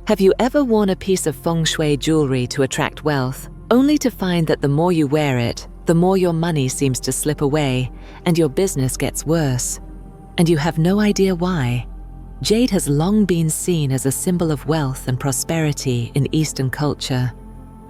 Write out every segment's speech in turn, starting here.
Have you ever worn a piece of feng shui jewelry to attract wealth, only to find that the more you wear it, the more your money seems to slip away and your business gets worse? And you have no idea why. Jade has long been seen as a symbol of wealth and prosperity in Eastern culture.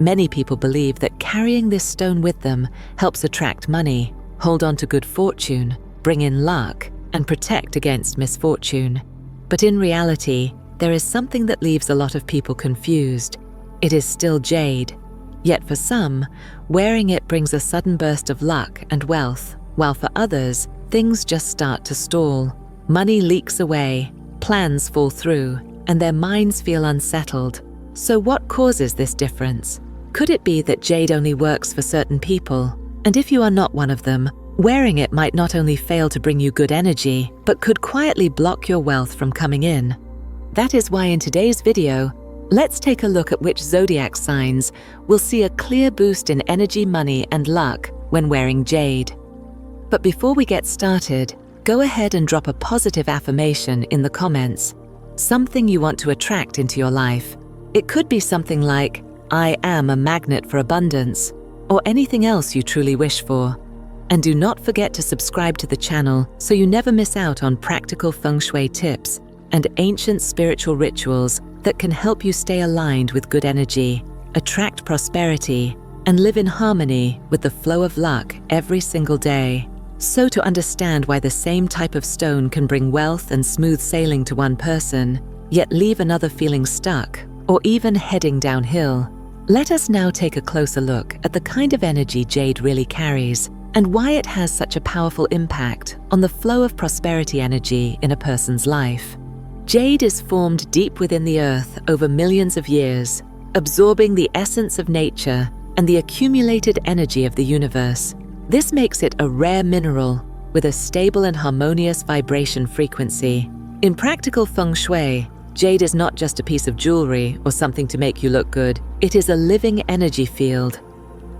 Many people believe that carrying this stone with them helps attract money, hold on to good fortune, bring in luck, and protect against misfortune. But in reality, there is something that leaves a lot of people confused. It is still jade. Yet for some, wearing it brings a sudden burst of luck and wealth, while for others, things just start to stall. Money leaks away, plans fall through, and their minds feel unsettled. So what causes this difference? Could it be that jade only works for certain people? And if you are not one of them, wearing it might not only fail to bring you good energy, but could quietly block your wealth from coming in. That is why in today's video, let's take a look at which zodiac signs will see a clear boost in energy, money, and luck when wearing jade. But before we get started, go ahead and drop a positive affirmation in the comments, something you want to attract into your life. It could be something like, "I am a magnet for abundance," or anything else you truly wish for. And do not forget to subscribe to the channel so you never miss out on practical feng shui tips and ancient spiritual rituals that can help you stay aligned with good energy, attract prosperity, and live in harmony with the flow of luck every single day. So to understand why the same type of stone can bring wealth and smooth sailing to one person, yet leave another feeling stuck or even heading downhill, let us now take a closer look at the kind of energy jade really carries and why it has such a powerful impact on the flow of prosperity energy in a person's life. Jade is formed deep within the earth over millions of years, absorbing the essence of nature and the accumulated energy of the universe. This makes it a rare mineral with a stable and harmonious vibration frequency. In practical feng shui, jade is not just a piece of jewelry or something to make you look good. It is a living energy field.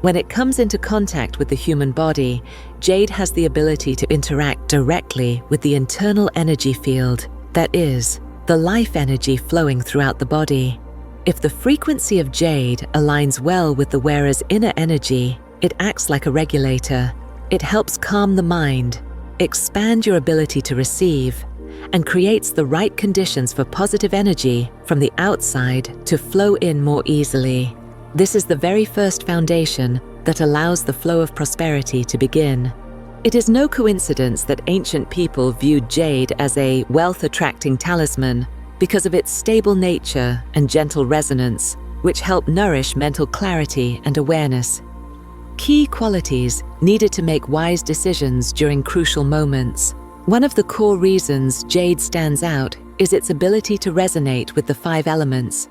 When it comes into contact with the human body, jade has the ability to interact directly with the internal energy field, that is, the life energy flowing throughout the body. If the frequency of jade aligns well with the wearer's inner energy, it acts like a regulator. It helps calm the mind, expand your ability to receive, and creates the right conditions for positive energy from the outside to flow in more easily. This is the very first foundation that allows the flow of prosperity to begin. It is no coincidence that ancient people viewed jade as a wealth-attracting talisman because of its stable nature and gentle resonance, which help nourish mental clarity and awareness. Key qualities needed to make wise decisions during crucial moments. One of the core reasons jade stands out is its ability to resonate with the 5 elements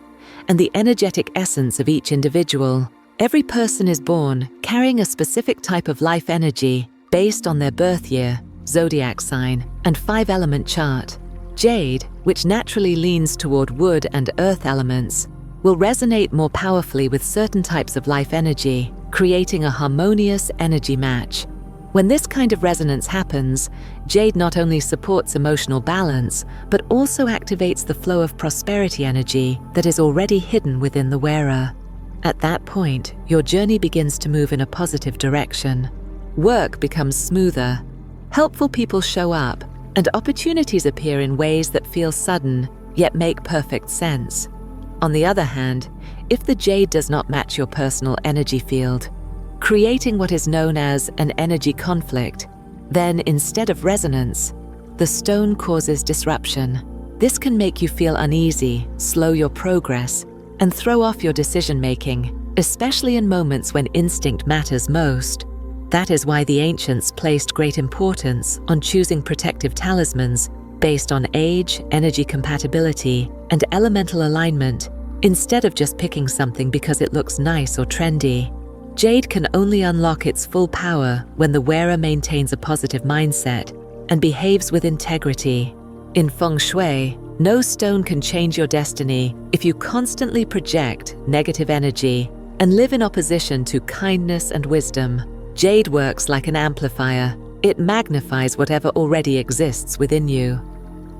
and the energetic essence of each individual. Every person is born carrying a specific type of life energy based on their birth year, zodiac sign, and 5-element chart. Jade, which naturally leans toward wood and earth elements, will resonate more powerfully with certain types of life energy, creating a harmonious energy match. When this kind of resonance happens, jade not only supports emotional balance, but also activates the flow of prosperity energy that is already hidden within the wearer. At that point, your journey begins to move in a positive direction. Work becomes smoother, helpful people show up, and opportunities appear in ways that feel sudden, yet make perfect sense. On the other hand, if the jade does not match your personal energy field, creating what is known as an energy conflict, then instead of resonance, the stone causes disruption. This can make you feel uneasy, slow your progress, and throw off your decision-making, especially in moments when instinct matters most. That is why the ancients placed great importance on choosing protective talismans based on age, energy compatibility, and elemental alignment, instead of just picking something because it looks nice or trendy. Jade can only unlock its full power when the wearer maintains a positive mindset and behaves with integrity. In feng shui, no stone can change your destiny if you constantly project negative energy and live in opposition to kindness and wisdom. Jade works like an amplifier. It magnifies whatever already exists within you.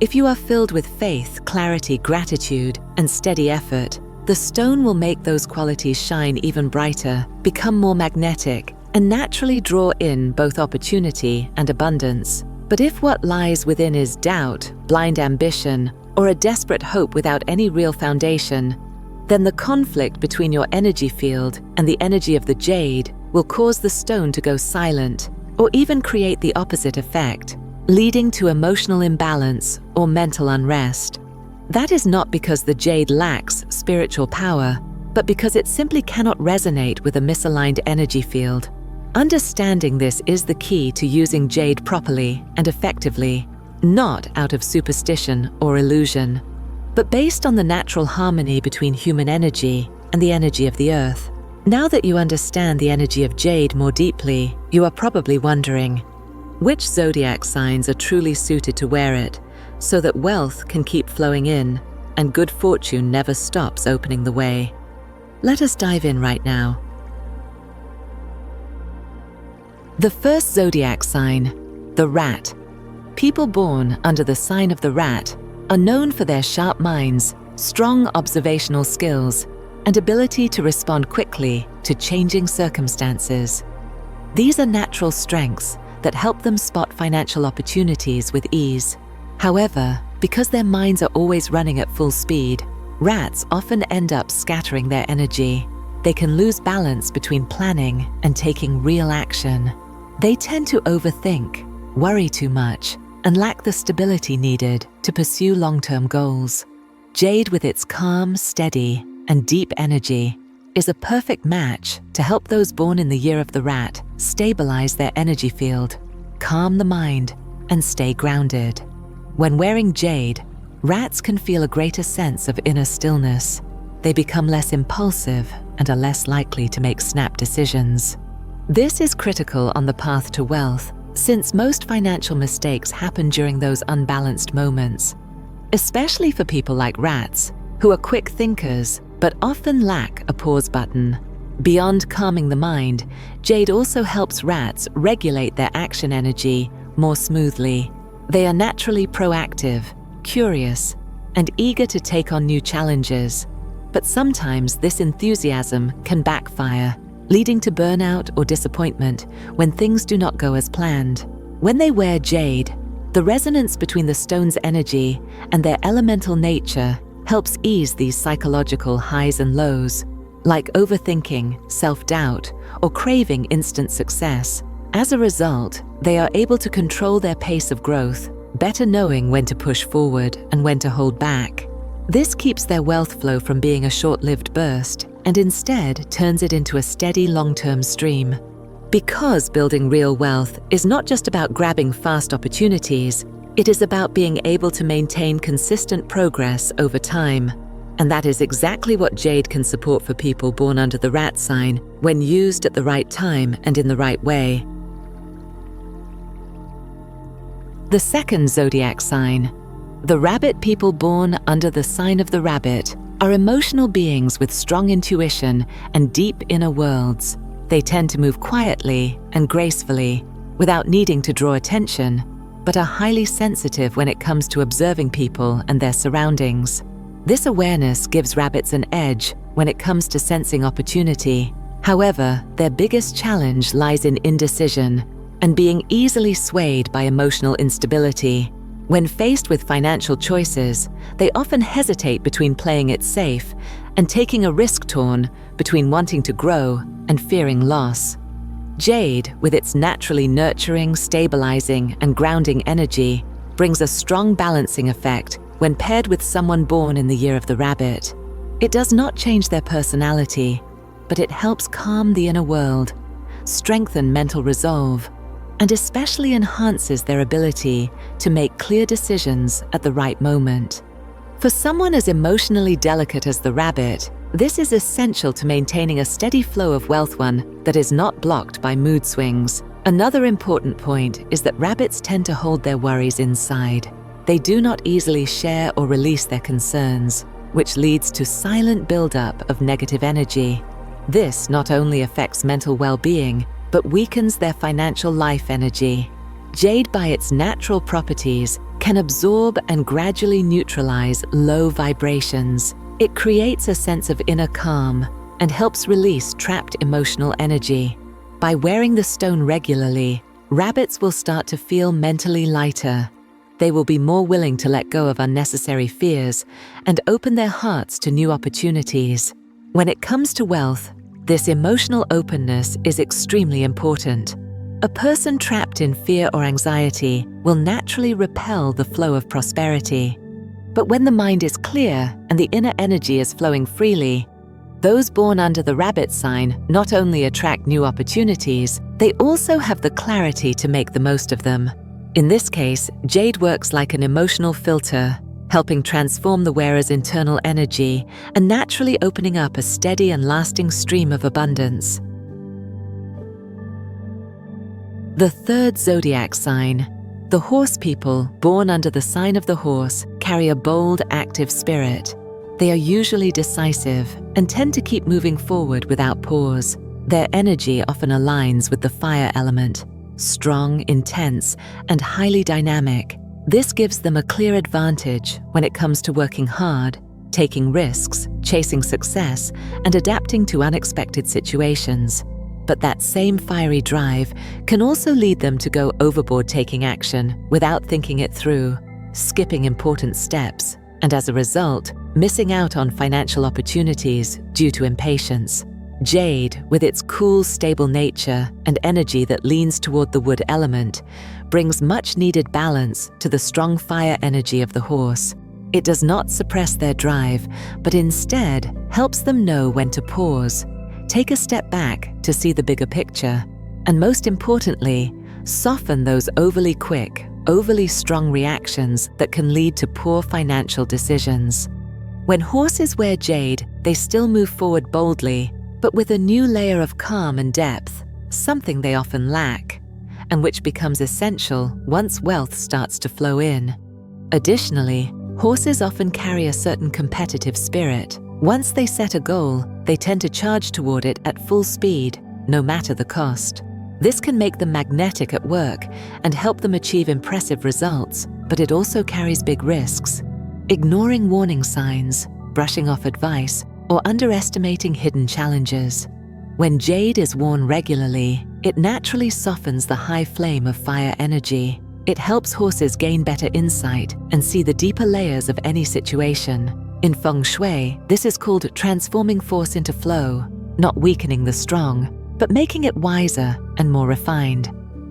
If you are filled with faith, clarity, gratitude, and steady effort, the stone will make those qualities shine even brighter, become more magnetic, and naturally draw in both opportunity and abundance. But if what lies within is doubt, blind ambition, or a desperate hope without any real foundation, then the conflict between your energy field and the energy of the jade will cause the stone to go silent, or even create the opposite effect, leading to emotional imbalance or mental unrest. That is not because the jade lacks spiritual power, but because it simply cannot resonate with a misaligned energy field. Understanding this is the key to using jade properly and effectively, not out of superstition or illusion, but based on the natural harmony between human energy and the energy of the earth. Now that you understand the energy of jade more deeply, you are probably wondering, which zodiac signs are truly suited to wear it so that wealth can keep flowing in and good fortune never stops opening the way? Let us dive in right now. The first zodiac sign, the rat. People born under the sign of the rat are known for their sharp minds, strong observational skills, and ability to respond quickly to changing circumstances. These are natural strengths that help them spot financial opportunities with ease. However, because their minds are always running at full speed, rats often end up scattering their energy. They can lose balance between planning and taking real action. They tend to overthink, worry too much, and lack the stability needed to pursue long-term goals. Jade, with its calm, steady, and deep energy, is a perfect match to help those born in the year of the rat stabilize their energy field, calm the mind, and stay grounded. When wearing jade, rats can feel a greater sense of inner stillness. They become less impulsive and are less likely to make snap decisions. This is critical on the path to wealth, since most financial mistakes happen during those unbalanced moments, especially for people like rats, who are quick thinkers but often lack a pause button. Beyond calming the mind, jade also helps rats regulate their action energy more smoothly. They are naturally proactive, curious, and eager to take on new challenges, but sometimes this enthusiasm can backfire, leading to burnout or disappointment when things do not go as planned. When they wear jade, the resonance between the stone's energy and their elemental nature helps ease these psychological highs and lows, like overthinking, self-doubt, or craving instant success. As a result, they are able to control their pace of growth, better knowing when to push forward and when to hold back. This keeps their wealth flow from being a short-lived burst and instead turns it into a steady long-term stream. Because building real wealth is not just about grabbing fast opportunities, it is about being able to maintain consistent progress over time. And that is exactly what jade can support for people born under the rat sign when used at the right time and in the right way. The second zodiac sign, the rabbit. People born under the sign of the rabbit are emotional beings with strong intuition and deep inner worlds. They tend to move quietly and gracefully without needing to draw attention, but are highly sensitive when it comes to observing people and their surroundings. This awareness gives rabbits an edge when it comes to sensing opportunity. However, their biggest challenge lies in indecision and being easily swayed by emotional instability. When faced with financial choices, they often hesitate between playing it safe and taking a risk, torn between wanting to grow and fearing loss. Jade, with its naturally nurturing, stabilizing, and grounding energy, brings a strong balancing effect when paired with someone born in the year of the rabbit. It does not change their personality, but it helps calm the inner world, strengthen mental resolve, and especially enhances their ability to make clear decisions at the right moment. For someone as emotionally delicate as the rabbit, this is essential to maintaining a steady flow of wealth, one that is not blocked by mood swings. Another important point is that rabbits tend to hold their worries inside. They do not easily share or release their concerns, which leads to silent buildup of negative energy. This not only affects mental well-being, but weakens their financial life energy. Jade, by its natural properties, can absorb and gradually neutralize low vibrations. It creates a sense of inner calm and helps release trapped emotional energy. By wearing the stone regularly, rabbits will start to feel mentally lighter. They will be more willing to let go of unnecessary fears and open their hearts to new opportunities. When it comes to wealth, this emotional openness is extremely important. A person trapped in fear or anxiety will naturally repel the flow of prosperity. But when the mind is clear and the inner energy is flowing freely, those born under the rabbit sign not only attract new opportunities, they also have the clarity to make the most of them. In this case, Jade works like an emotional filter, helping transform the wearer's internal energy and naturally opening up a steady and lasting stream of abundance. The third zodiac sign. The horse people born under the sign of the horse carry a bold, active spirit. They are usually decisive and tend to keep moving forward without pause. Their energy often aligns with the fire element, strong, intense, and highly dynamic. This gives them a clear advantage when it comes to working hard, taking risks, chasing success, and adapting to unexpected situations. But that same fiery drive can also lead them to go overboard taking action without thinking it through, skipping important steps, and as a result, missing out on financial opportunities due to impatience. Jade, with its cool, stable nature and energy that leans toward the wood element, brings much-needed balance to the strong fire energy of the horse. It does not suppress their drive, but instead helps them know when to pause, take a step back to see the bigger picture, and most importantly, soften those overly quick, overly strong reactions that can lead to poor financial decisions. When horses wear jade, they still move forward boldly, but with a new layer of calm and depth, something they often lack, and which becomes essential once wealth starts to flow in. Additionally, horses often carry a certain competitive spirit. Once they set a goal, they tend to charge toward it at full speed, no matter the cost. This can make them magnetic at work and help them achieve impressive results, but it also carries big risks. Ignoring warning signs, brushing off advice, or underestimating hidden challenges. When jade is worn regularly, it naturally softens the high flame of fire energy. It helps horses gain better insight and see the deeper layers of any situation. In feng shui, this is called transforming force into flow, not weakening the strong, but making it wiser and more refined.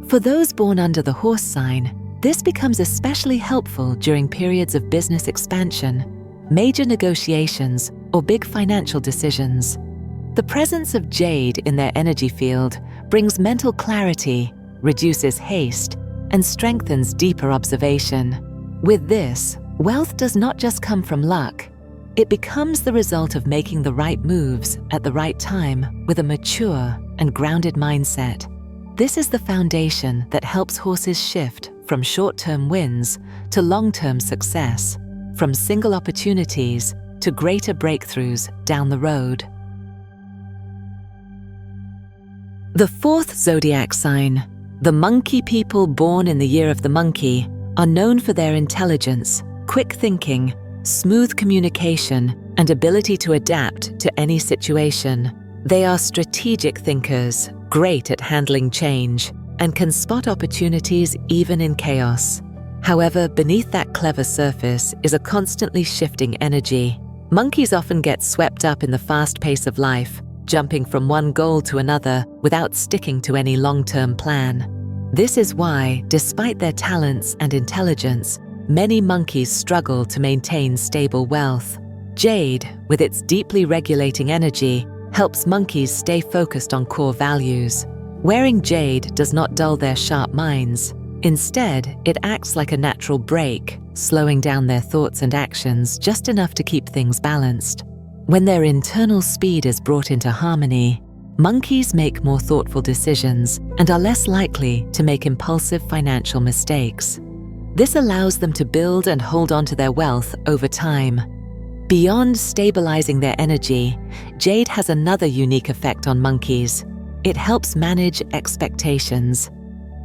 For those born under the horse sign, this becomes especially helpful during periods of business expansion, major negotiations, or big financial decisions. The presence of jade in their energy field brings mental clarity, reduces haste, and strengthens deeper observation. With this, wealth does not just come from luck. It becomes the result of making the right moves at the right time with a mature and grounded mindset. This is the foundation that helps horses shift from short-term wins to long-term success, from single opportunities to greater breakthroughs down the road. The fourth zodiac sign, the monkey people born in the year of the monkey, are known for their intelligence, quick thinking, smooth communication, and ability to adapt to any situation. They are strategic thinkers, great at handling change, and can spot opportunities even in chaos. However, beneath that clever surface is a constantly shifting energy. Monkeys often get swept up in the fast pace of life, jumping from one goal to another without sticking to any long-term plan. This is why, despite their talents and intelligence, many monkeys struggle to maintain stable wealth. Jade, with its deeply regulating energy, helps monkeys stay focused on core values. Wearing jade does not dull their sharp minds. Instead, it acts like a natural brake, slowing down their thoughts and actions just enough to keep things balanced. When their internal speed is brought into harmony, monkeys make more thoughtful decisions and are less likely to make impulsive financial mistakes. This allows them to build and hold on to their wealth over time. Beyond stabilizing their energy, jade has another unique effect on monkeys. It helps manage expectations.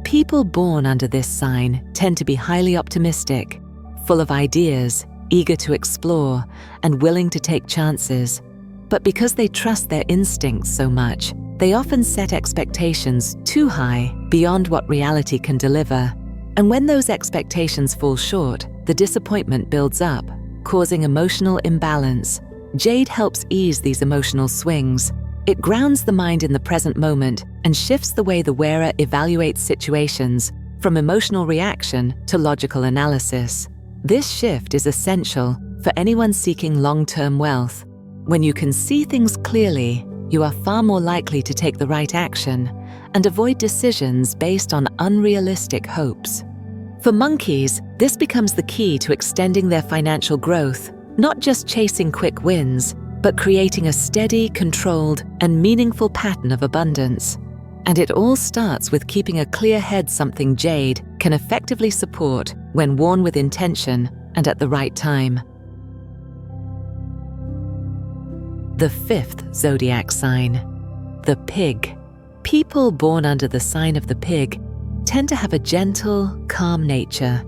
People born under this sign tend to be highly optimistic, full of ideas, eager to explore, and willing to take chances. But because they trust their instincts so much, they often set expectations too high beyond what reality can deliver. And when those expectations fall short, the disappointment builds up, causing emotional imbalance. Jade helps ease these emotional swings. It grounds the mind in the present moment and shifts the way the wearer evaluates situations, from emotional reaction to logical analysis. This shift is essential for anyone seeking long-term wealth. When you can see things clearly, you are far more likely to take the right action and avoid decisions based on unrealistic hopes. For monkeys, this becomes the key to extending their financial growth, not just chasing quick wins, but creating a steady, controlled, and meaningful pattern of abundance. And it all starts with keeping a clear head, something Jade can effectively support when worn with intention and at the right time. The fifth zodiac sign, the pig. People born under the sign of the pig tend to have a gentle, calm nature.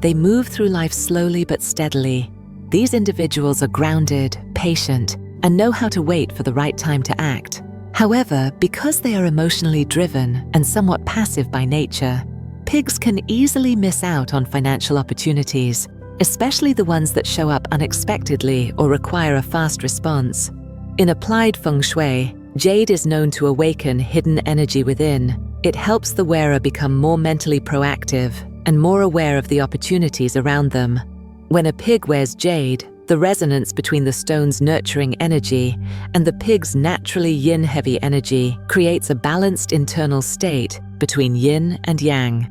They move through life slowly but steadily. These individuals are grounded, patient, and know how to wait for the right time to act. However, because they are emotionally driven and somewhat passive by nature, pigs can easily miss out on financial opportunities, especially the ones that show up unexpectedly or require a fast response. In applied feng shui, Jade is known to awaken hidden energy within. It helps the wearer become more mentally proactive and more aware of the opportunities around them. When a pig wears Jade, the resonance between the stone's nurturing energy and the pig's naturally yin-heavy energy creates a balanced internal state between yin and yang.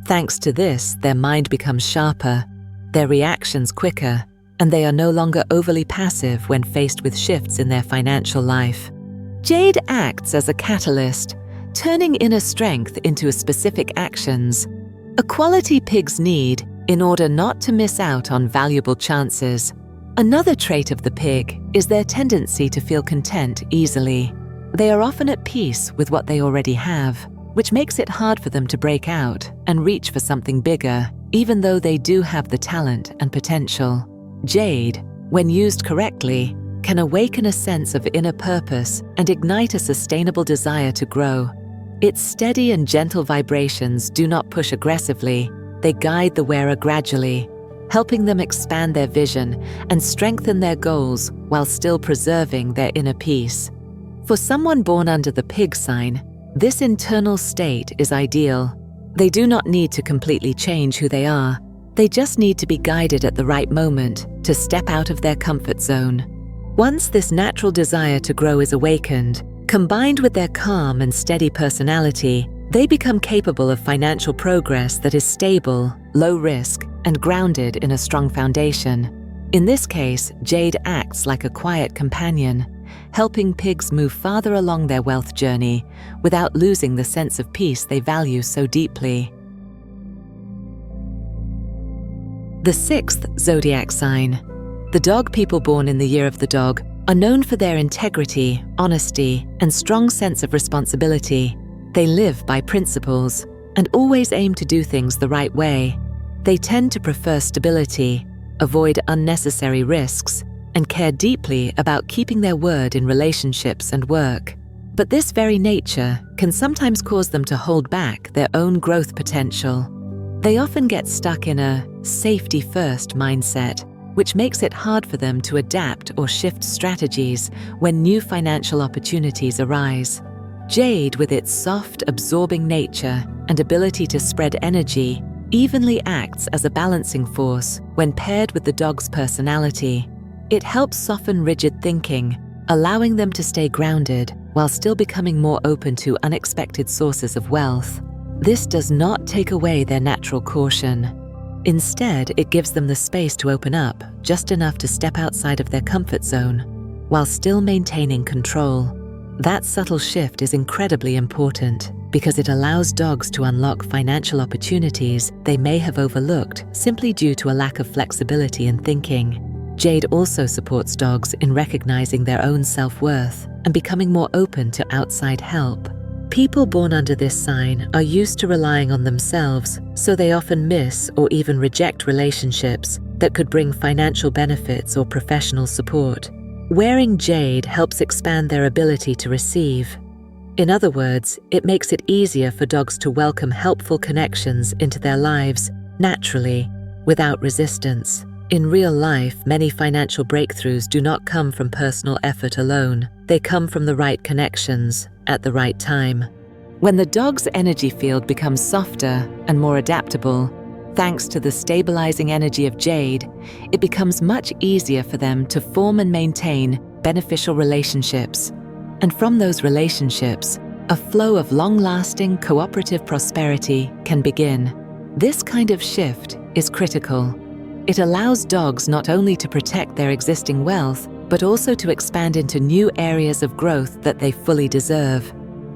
Thanks to this, their mind becomes sharper, their reactions quicker, and they are no longer overly passive when faced with shifts in their financial life. Jade acts as a catalyst, turning inner strength into specific actions, a quality pigs need in order not to miss out on valuable chances. Another trait of the pig is their tendency to feel content easily. They are often at peace with what they already have, which makes it hard for them to break out and reach for something bigger, even though they do have the talent and potential. Jade, when used correctly, can awaken a sense of inner purpose and ignite a sustainable desire to grow. Its steady and gentle vibrations do not push aggressively. They guide the wearer gradually, helping them expand their vision and strengthen their goals while still preserving their inner peace. For someone born under the pig sign, this internal state is ideal. They do not need to completely change who they are. They just need to be guided at the right moment to step out of their comfort zone. Once this natural desire to grow is awakened, combined with their calm and steady personality, they become capable of financial progress that is stable, low risk, and grounded in a strong foundation. In this case, Jade acts like a quiet companion, helping pigs move farther along their wealth journey without losing the sense of peace they value so deeply. The sixth zodiac sign. The dog. People born in the year of the dog are known for their integrity, honesty, and strong sense of responsibility. They live by principles and always aim to do things the right way. They tend to prefer stability, avoid unnecessary risks, and care deeply about keeping their word in relationships and work. But this very nature can sometimes cause them to hold back their own growth potential. They often get stuck in a safety-first mindset, which makes it hard for them to adapt or shift strategies when new financial opportunities arise. Jade, with its soft, absorbing nature and ability to spread energy, evenly acts as a balancing force when paired with the dog's personality. It helps soften rigid thinking, allowing them to stay grounded while still becoming more open to unexpected sources of wealth. This does not take away their natural caution. Instead, it gives them the space to open up just enough to step outside of their comfort zone, while still maintaining control. That subtle shift is incredibly important because it allows dogs to unlock financial opportunities they may have overlooked simply due to a lack of flexibility in thinking. Jade also supports dogs in recognizing their own self-worth and becoming more open to outside help. People born under this sign are used to relying on themselves, so they often miss or even reject relationships that could bring financial benefits or professional support. Wearing jade helps expand their ability to receive. In other words, it makes it easier for dogs to welcome helpful connections into their lives naturally, without resistance. In real life, many financial breakthroughs do not come from personal effort alone. They come from the right connections at the right time. When the dog's energy field becomes softer and more adaptable, thanks to the stabilizing energy of jade, it becomes much easier for them to form and maintain beneficial relationships. And from those relationships, a flow of long-lasting cooperative prosperity can begin. This kind of shift is critical. It allows dogs not only to protect their existing wealth, but also to expand into new areas of growth that they fully deserve.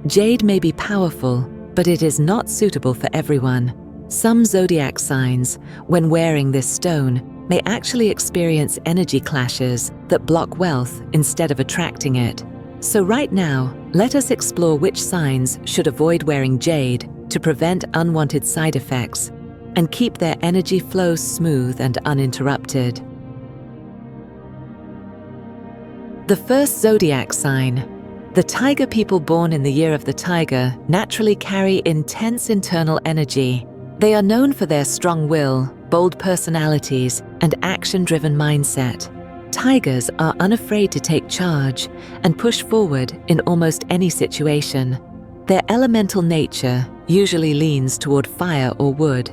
Jade may be powerful, but it is not suitable for everyone. Some zodiac signs, when wearing this stone, may actually experience energy clashes that block wealth instead of attracting it. So right now, let us explore which signs should avoid wearing jade to prevent unwanted side effects and keep their energy flow smooth and uninterrupted. The first zodiac sign. The tiger people born in the year of the tiger naturally carry intense internal energy. They are known for their strong will, bold personalities, and action-driven mindset. Tigers are unafraid to take charge and push forward in almost any situation. Their elemental nature usually leans toward fire or wood,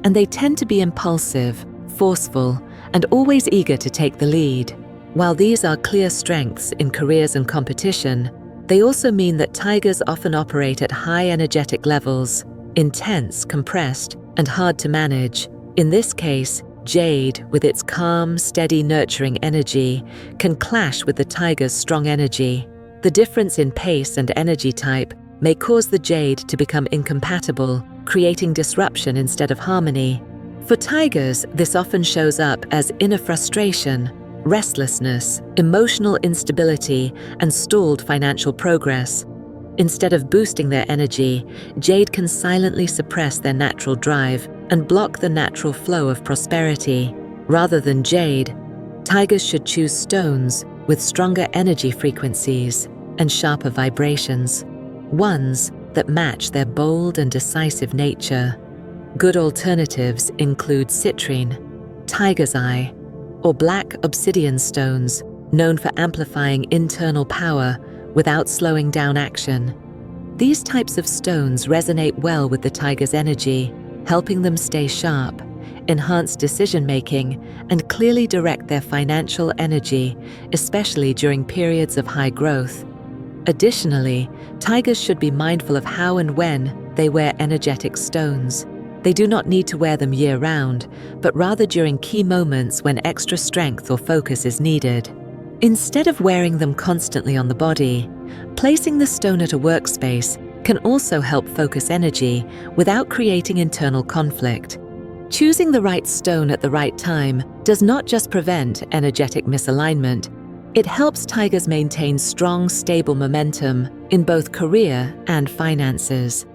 and they tend to be impulsive, forceful, and always eager to take the lead. While these are clear strengths in careers and competition, they also mean that tigers often operate at high energetic levels, intense, compressed, and hard to manage. In this case, jade, with its calm, steady, nurturing energy, can clash with the tiger's strong energy. The difference in pace and energy type may cause the jade to become incompatible, creating disruption instead of harmony. For tigers, this often shows up as inner frustration, restlessness, emotional instability, and stalled financial progress. Instead of boosting their energy, jade can silently suppress their natural drive and block the natural flow of prosperity. Rather than jade, tigers should choose stones with stronger energy frequencies and sharper vibrations, ones that match their bold and decisive nature. Good alternatives include citrine, tiger's eye, or black obsidian stones, known for amplifying internal power without slowing down action. These types of stones resonate well with the tiger's energy, helping them stay sharp, enhance decision-making, and clearly direct their financial energy, especially during periods of high growth. Additionally, tigers should be mindful of how and when they wear energetic stones. They do not need to wear them year-round, but rather during key moments when extra strength or focus is needed. Instead of wearing them constantly on the body, placing the stone at a workspace can also help focus energy without creating internal conflict. Choosing the right stone at the right time does not just prevent energetic misalignment, it helps tigers maintain strong, stable momentum in both career and finances.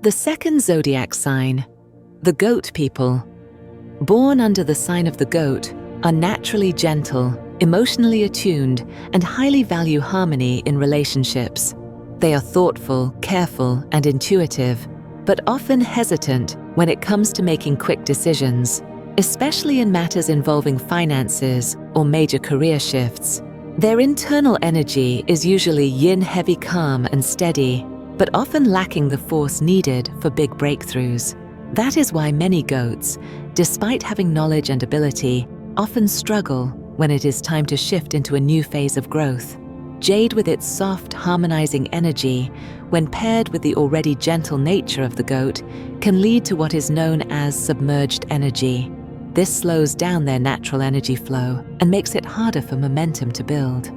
The second zodiac sign, the goat people. Born under the sign of the goat, are naturally gentle, emotionally attuned, and highly value harmony in relationships. They are thoughtful, careful, and intuitive, but often hesitant when it comes to making quick decisions, especially in matters involving finances or major career shifts. Their internal energy is usually yin-heavy, calm and steady, but often lacking the force needed for big breakthroughs. That is why many goats, despite having knowledge and ability, often struggle when it is time to shift into a new phase of growth. Jade, with its soft, harmonizing energy, when paired with the already gentle nature of the goat, can lead to what is known as submerged energy. This slows down their natural energy flow and makes it harder for momentum to build.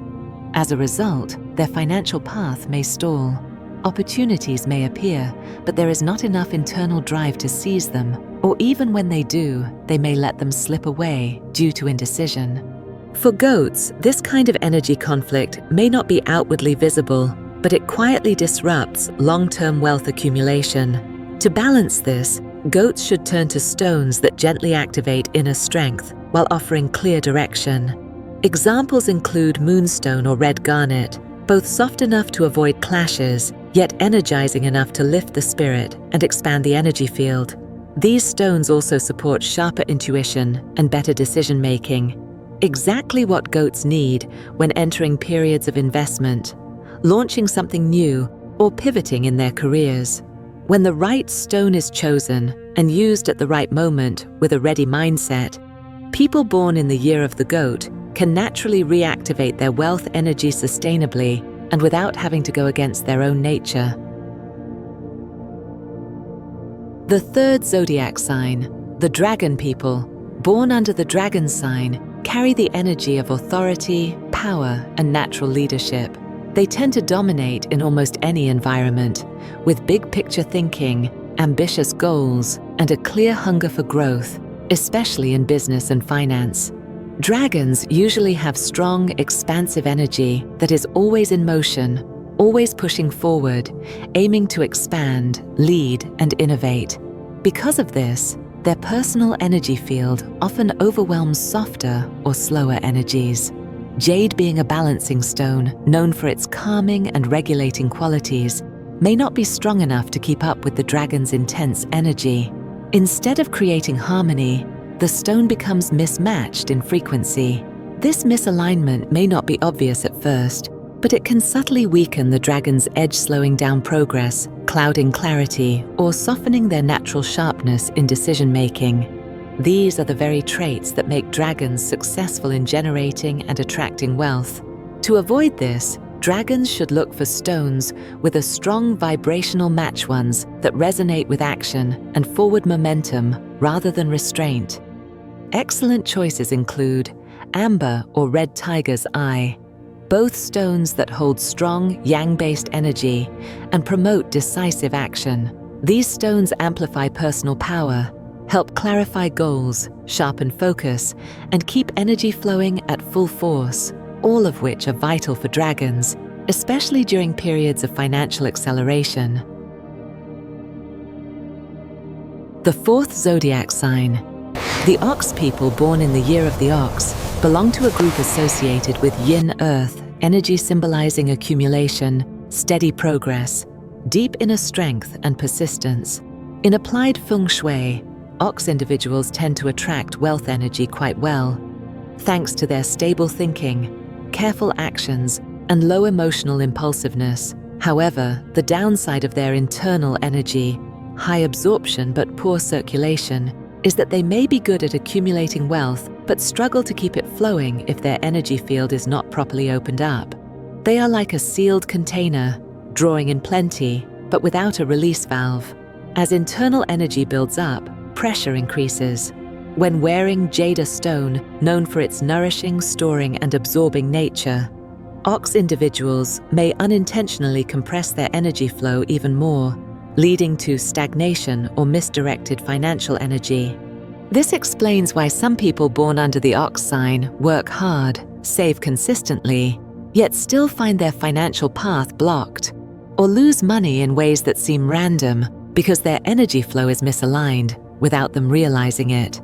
As a result, their financial path may stall. Opportunities may appear, but there is not enough internal drive to seize them, or even when they do, they may let them slip away due to indecision. For goats, this kind of energy conflict may not be outwardly visible, but it quietly disrupts long-term wealth accumulation. To balance this, goats should turn to stones that gently activate inner strength while offering clear direction. Examples include moonstone or red garnet, both soft enough to avoid clashes, yet energizing enough to lift the spirit and expand the energy field. These stones also support sharper intuition and better decision-making, exactly what goats need when entering periods of investment, launching something new, or pivoting in their careers. When the right stone is chosen and used at the right moment with a ready mindset, people born in the year of the goat can naturally reactivate their wealth energy sustainably and without having to go against their own nature. The third zodiac sign, the dragon people, born under the dragon sign, carry the energy of authority, power, and natural leadership. They tend to dominate in almost any environment, with big picture thinking, ambitious goals, and a clear hunger for growth, especially in business and finance. Dragons usually have strong, expansive energy that is always in motion, always pushing forward, aiming to expand, lead, and innovate. Because of this, their personal energy field often overwhelms softer or slower energies. Jade, being a balancing stone known for its calming and regulating qualities, may not be strong enough to keep up with the dragon's intense energy. Instead of creating harmony, the stone becomes mismatched in frequency. This misalignment may not be obvious at first, but it can subtly weaken the dragon's edge, slowing down progress, clouding clarity, or softening their natural sharpness in decision-making. These are the very traits that make dragons successful in generating and attracting wealth. To avoid this, dragons should look for stones with a strong vibrational match, ones that resonate with action and forward momentum rather than restraint. Excellent choices include amber or red tiger's eye, both stones that hold strong yang-based energy and promote decisive action. These stones amplify personal power, help clarify goals, sharpen focus, and keep energy flowing at full force, all of which are vital for dragons, especially during periods of financial acceleration. The fourth zodiac sign. The ox people born in the year of the ox belong to a group associated with yin earth, energy symbolizing accumulation, steady progress, deep inner strength, and persistence. In applied feng shui, ox individuals tend to attract wealth energy quite well, thanks to their stable thinking, careful actions, and low emotional impulsiveness. However, the downside of their internal energy, high absorption but poor circulation, is that they may be good at accumulating wealth but struggle to keep it flowing if their energy field is not properly opened up. They are like a sealed container, drawing in plenty but without a release valve. As internal energy builds up, pressure increases. When wearing Jade, a stone known for its nourishing, storing, and absorbing nature, ox individuals may unintentionally compress their energy flow even more, leading to stagnation or misdirected financial energy. This explains why some people born under the ox sign work hard, save consistently, yet still find their financial path blocked, or lose money in ways that seem random because their energy flow is misaligned without them realizing it.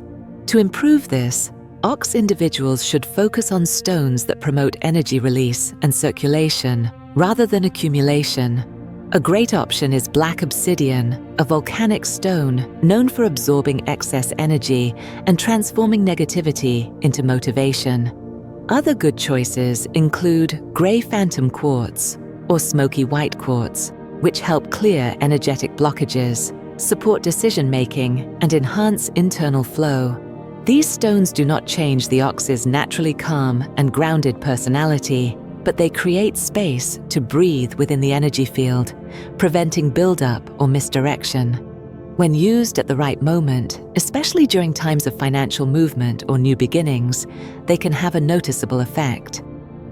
To improve this, ox individuals should focus on stones that promote energy release and circulation rather than accumulation. A great option is black obsidian, a volcanic stone known for absorbing excess energy and transforming negativity into motivation. Other good choices include gray phantom quartz or smoky white quartz, which help clear energetic blockages, support decision-making, and enhance internal flow. These stones do not change the ox's naturally calm and grounded personality, but they create space to breathe within the energy field, preventing buildup or misdirection. When used at the right moment, especially during times of financial movement or new beginnings, they can have a noticeable effect.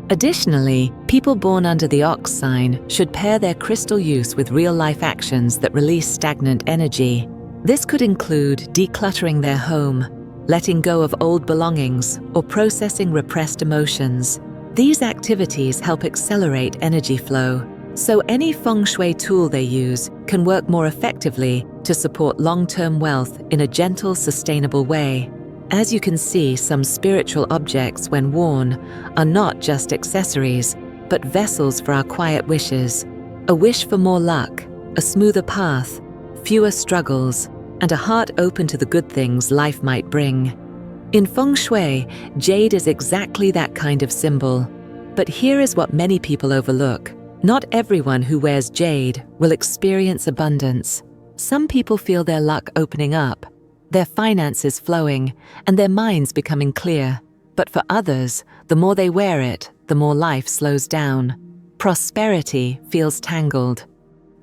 Additionally, people born under the ox sign should pair their crystal use with real-life actions that release stagnant energy. This could include decluttering their home, letting go of old belongings, or processing repressed emotions. These activities help accelerate energy flow, so any feng shui tool they use can work more effectively to support long-term wealth in a gentle, sustainable way. As you can see, some spiritual objects, when worn, are not just accessories, but vessels for our quiet wishes. A wish for more luck, a smoother path, fewer struggles, and a heart open to the good things life might bring. In feng shui, jade is exactly that kind of symbol. But here is what many people overlook. Not everyone who wears jade will experience abundance. Some people feel their luck opening up, their finances flowing, and their minds becoming clear. But for others, the more they wear it, the more life slows down. Prosperity feels tangled.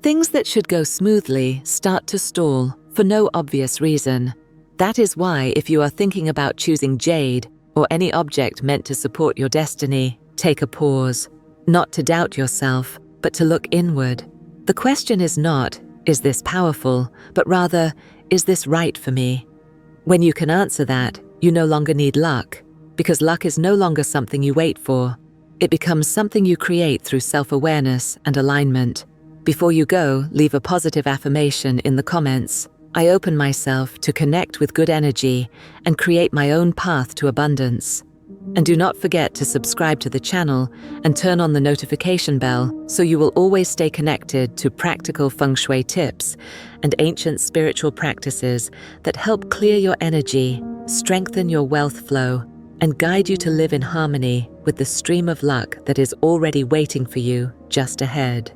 Things that should go smoothly start to stall for no obvious reason. That is why, if you are thinking about choosing jade or any object meant to support your destiny, take a pause. Not to doubt yourself, but to look inward. The question is not, is this powerful, but rather, is this right for me? When you can answer that, you no longer need luck, because luck is no longer something you wait for. It becomes something you create through self-awareness and alignment. Before you go, leave a positive affirmation in the comments. I open myself to connect with good energy and create my own path to abundance. And do not forget to subscribe to the channel and turn on the notification bell so you will always stay connected to practical feng shui tips and ancient spiritual practices that help clear your energy, strengthen your wealth flow, and guide you to live in harmony with the stream of luck that is already waiting for you just ahead.